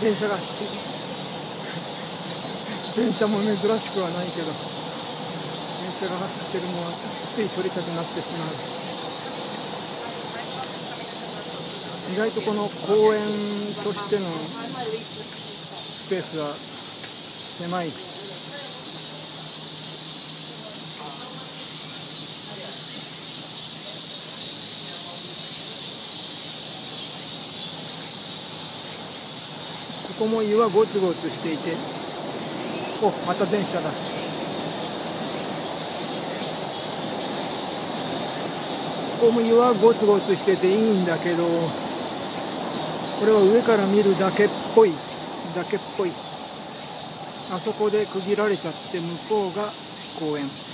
電車が走っている。電車も珍しくはないけど、電車が走ってるのはつい撮りたくなってしまう。意外とこの公園としてのスペースは狭い。ここも岩ゴツゴツしていて、お、また電車だ。ここも岩ゴツゴツしてていいんだけど、これは上から見るだけっぽい。あそこで区切られちゃって、向こうが公園。